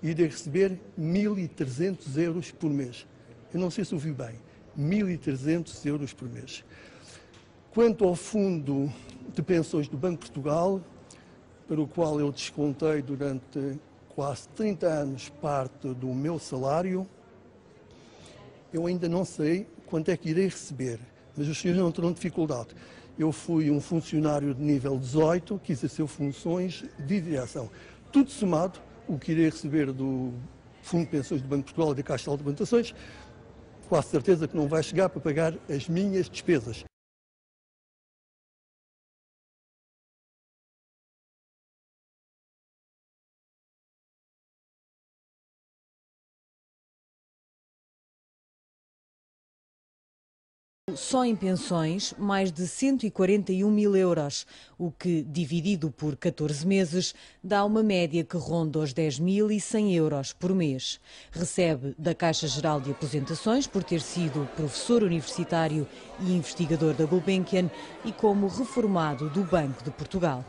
irei receber 1.300 euros por mês. Eu não sei se ouvi bem, 1.300 euros por mês. Quanto ao fundo de pensões do Banco de Portugal, para o qual eu descontei durante quase 30 anos parte do meu salário, eu ainda não sei quanto é que irei receber, mas os senhores não terão dificuldade. Eu fui um funcionário de nível 18 que exerceu funções de direção. Tudo somado, o que irei receber do Fundo de Pensões do Banco de Portugal e da Caixa de Alimentações, quase certeza que não vai chegar para pagar as minhas despesas. Só em pensões, mais de 141 mil euros, o que, dividido por 14 meses, dá uma média que ronda os 10.100 euros por mês. Recebe da Caixa Geral de Aposentações por ter sido professor universitário e investigador da Gulbenkian e como reformado do Banco de Portugal.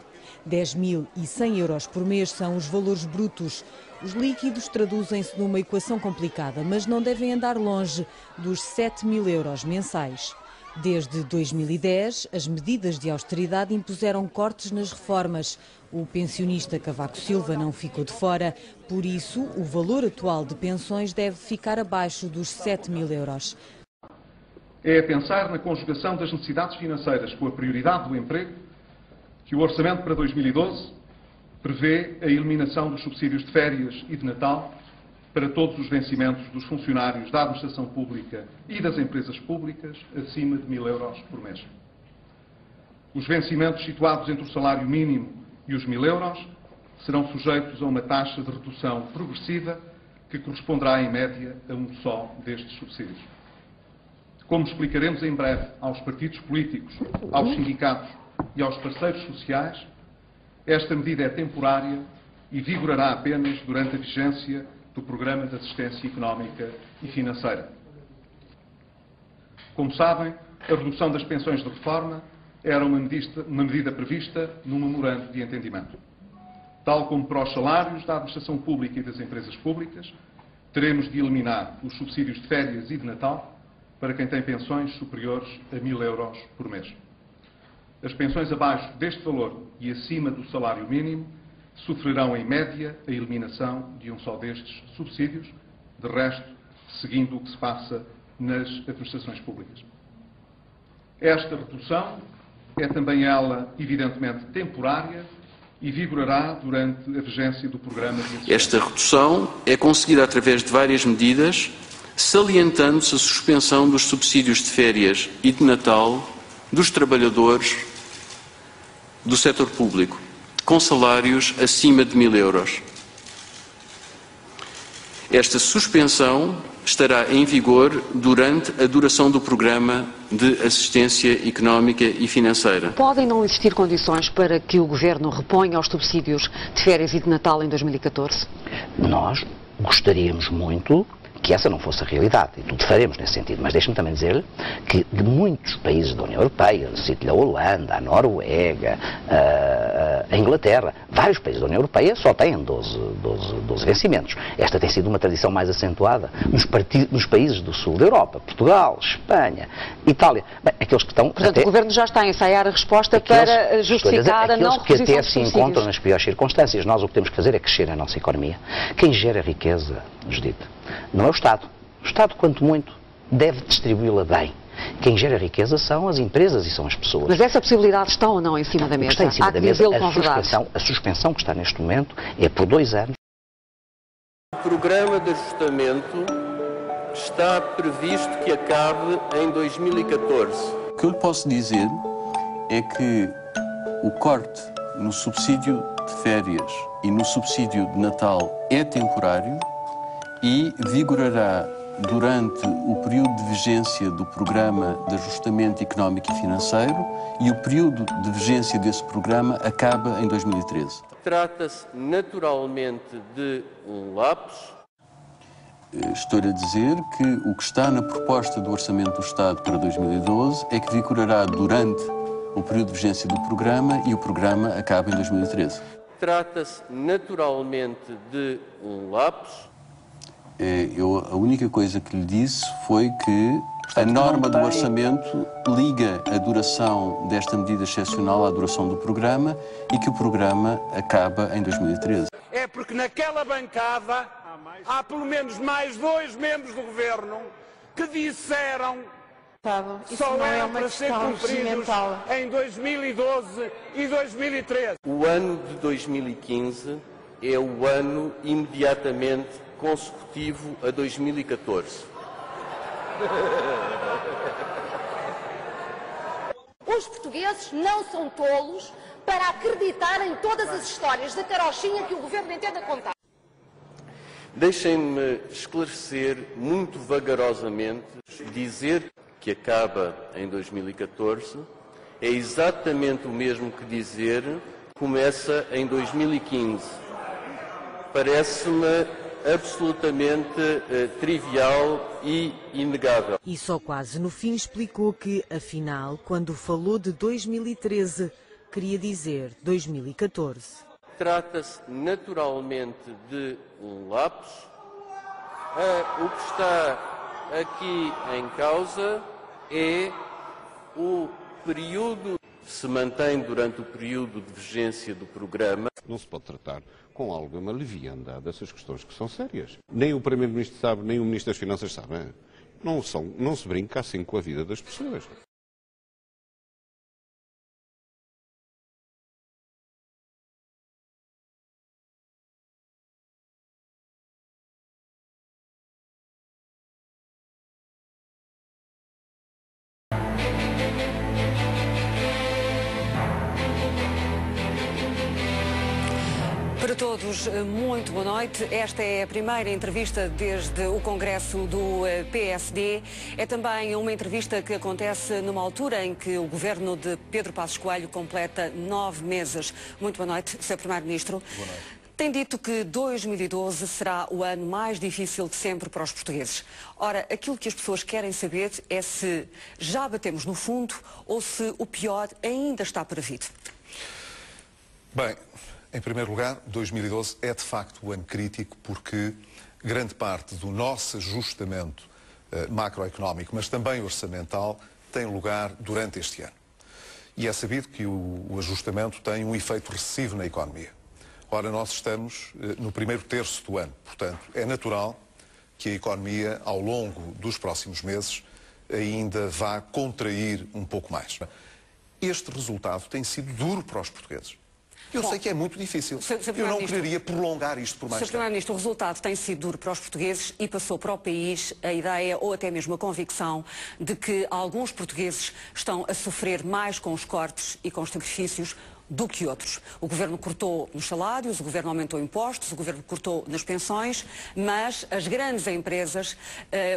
10.100 euros por mês são os valores brutos. Os líquidos traduzem-se numa equação complicada, mas não devem andar longe dos 7.000 euros mensais. Desde 2010, as medidas de austeridade impuseram cortes nas reformas. O pensionista Cavaco Silva não ficou de fora, por isso o valor atual de pensões deve ficar abaixo dos 7.000 euros. É a pensar na conjugação das necessidades financeiras com a prioridade do emprego que o Orçamento para 2012 prevê a eliminação dos subsídios de férias e de Natal para todos os vencimentos dos funcionários da administração pública e das empresas públicas acima de 1.000 euros por mês. Os vencimentos situados entre o salário mínimo e os 1.000 euros serão sujeitos a uma taxa de redução progressiva que corresponderá, em média, a um só destes subsídios. Como explicaremos em breve aos partidos políticos, aos sindicatos e aos parceiros sociais, esta medida é temporária e vigorará apenas durante a vigência do Programa de Assistência Económica e Financeira. Como sabem, a redução das pensões de reforma era uma medida prevista no memorando de entendimento. Tal como para os salários da administração pública e das empresas públicas, teremos de eliminar os subsídios de férias e de Natal para quem tem pensões superiores a 1.000 euros por mês. As pensões abaixo deste valor e acima do salário mínimo sofrerão, em média, a eliminação de um só destes subsídios, de resto, seguindo o que se passa nas administrações públicas. Esta redução é também ela, evidentemente, temporária e vigorará durante a vigência do programa de assistência. Esta redução é conseguida através de várias medidas, salientando-se a suspensão dos subsídios de férias e de Natal dos trabalhadores do setor público, com salários acima de 1.000 euros. Esta suspensão estará em vigor durante a duração do programa de assistência económica e financeira. Podem não existir condições para que o Governo reponha os subsídios de férias e de Natal em 2014? Nós gostaríamos muito que essa não fosse a realidade, e tudo faremos nesse sentido, mas deixe-me também dizer-lhe que de muitos países da União Europeia, cito-lhe a Holanda, a Noruega, a Inglaterra, vários países da União Europeia só têm 12 vencimentos. Esta tem sido uma tradição mais acentuada nos países do sul da Europa, Portugal, Espanha, Itália, bem, aqueles que estão... Portanto, o Governo já está a ensaiar a resposta para justificar a não reposição dos subsídios. Que até se subsídios encontram nas piores circunstâncias. Nós o que temos que fazer é crescer a nossa economia. Quem gera riqueza, Judite, não é o Estado. O Estado, quanto muito, deve distribuí-la bem. Quem gera riqueza são as empresas e são as pessoas. Mas essa possibilidade está ou não em cima da mesa? Está em cima da mesa. A suspensão que está neste momento é por 2 anos. O programa de ajustamento está previsto que acabe em 2014. O que eu lhe posso dizer é que o corte no subsídio de férias e no subsídio de Natal é temporário e vigorará durante o período de vigência do Programa de Ajustamento Económico e Financeiro, e o período de vigência desse programa acaba em 2013. Trata-se naturalmente de um lapso. Estou-lhe a dizer que o que está na proposta do Orçamento do Estado para 2012 é que vigorará durante o período de vigência do programa e o programa acaba em 2013. Trata-se naturalmente de um lapso. A única coisa que lhe disse foi que a norma do orçamento liga a duração desta medida excepcional à duração do programa e que o programa acaba em 2013. É porque naquela bancada há pelo menos mais 2 membros do governo que disseram que só eram para ser cumpridos em 2012 e 2013. O ano de 2015 é o ano imediatamente consecutivo a 2014. Os portugueses não são tolos para acreditar em todas as histórias da carochinha que o governo entende contar. Deixem-me esclarecer muito vagarosamente, dizer que acaba em 2014 é exatamente o mesmo que dizer que começa em 2015. Parece-me absolutamente trivial e inegável. E só quase no fim explicou que, afinal, quando falou de 2013, queria dizer 2014. Trata-se naturalmente de um lapso. O que está aqui em causa é o período que se mantém durante o período de vigência do programa. Não se pode tratar com alguma leviandade essas questões que são sérias. Nem o Primeiro-Ministro sabe, nem o Ministro das Finanças sabe. Não se brinca assim com a vida das pessoas. Para todos, muito boa noite. Esta é a primeira entrevista desde o Congresso do PSD. É também uma entrevista que acontece numa altura em que o governo de Pedro Passos Coelho completa 9 meses. Muito boa noite, Sr. Primeiro-Ministro. Boa noite. Tem dito que 2012 será o ano mais difícil de sempre para os portugueses. Ora, aquilo que as pessoas querem saber é se já batemos no fundo ou se o pior ainda está para vir. Bem, em primeiro lugar, 2012 é de facto o ano crítico porque grande parte do nosso ajustamento macroeconómico, mas também orçamental, tem lugar durante este ano. E é sabido que o ajustamento tem um efeito recessivo na economia. Ora, nós estamos no primeiro terço do ano, portanto, é natural que a economia, ao longo dos próximos meses, ainda vá contrair um pouco mais. Este resultado tem sido duro para os portugueses. Eu sei que é muito difícil. Eu não quereria prolongar isto por mais tempo. Sr. Primeiro-Ministro, o resultado tem sido duro para os portugueses e passou para o país a ideia ou até mesmo a convicção de que alguns portugueses estão a sofrer mais com os cortes e com os sacrifícios do que outros. O Governo cortou nos salários, o Governo aumentou impostos, o Governo cortou nas pensões, mas as grandes empresas,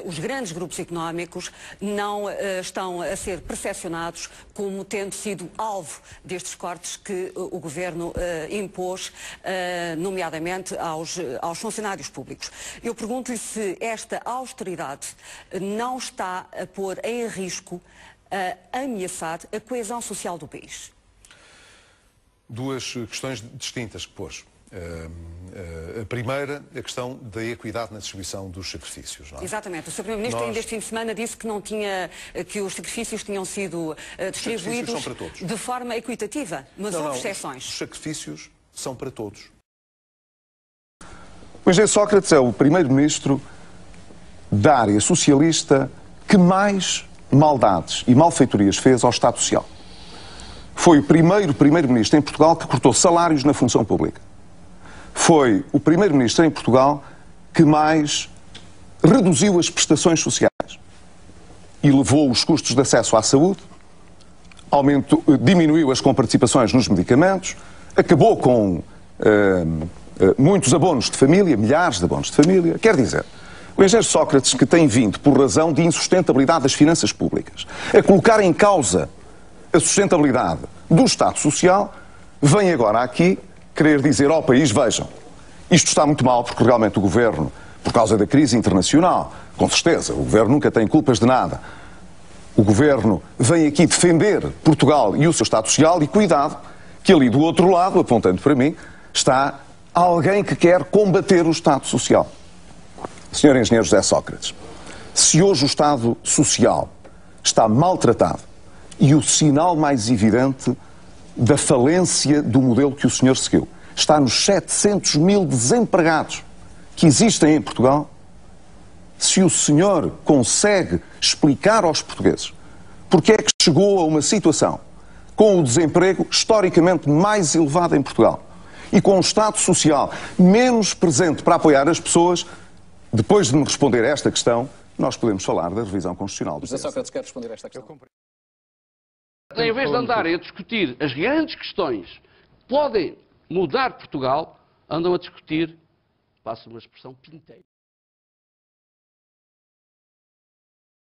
os grandes grupos económicos não estão a ser percepcionados como tendo sido alvo destes cortes que o Governo impôs, nomeadamente aos funcionários públicos. Eu pergunto-lhe se esta austeridade não está a pôr em risco, a ameaçar a coesão social do país. Duas questões distintas que pôs. A primeira, a questão da equidade na distribuição dos sacrifícios. Não é? Exatamente. O Sr. Primeiro-Ministro ainda este fim de semana disse que os sacrifícios tinham sido distribuídos de forma equitativa, mas houve exceções. Os sacrifícios são para todos. O engenheiro Sócrates é o primeiro-ministro da área socialista que mais maldades e malfeitorias fez ao Estado Social. Foi o primeiro-ministro em Portugal que cortou salários na função pública. Foi o primeiro-ministro em Portugal que mais reduziu as prestações sociais e levou os custos de acesso à saúde, diminuiu as comparticipações nos medicamentos, acabou com muitos abonos de família, milhares de abonos de família. Quer dizer, o engenheiro Sócrates, que tem vindo, por razão de insustentabilidade das finanças públicas, a colocar em causa a sustentabilidade do Estado Social, vem agora aqui querer dizer ao país, vejam, isto está muito mal porque realmente o Governo, por causa da crise internacional, com certeza, o Governo nunca tem culpas de nada. O Governo vem aqui defender Portugal e o seu Estado Social e cuidado que ali do outro lado, apontando para mim, está alguém que quer combater o Estado Social. Sr. Engenheiro José Sócrates, se hoje o Estado Social está maltratado e o sinal mais evidente da falência do modelo que o senhor seguiu está nos 700 mil desempregados que existem em Portugal, se o senhor consegue explicar aos portugueses porque é que chegou a uma situação com o desemprego historicamente mais elevado em Portugal e com um Estado Social menos presente para apoiar as pessoas, depois de me responder a esta questão, nós podemos falar da revisão constitucional do José Sócrates quer responder a esta questão. Em vez de andarem a discutir as grandes questões que podem mudar Portugal, andam a discutir, passo uma expressão, pinteiro.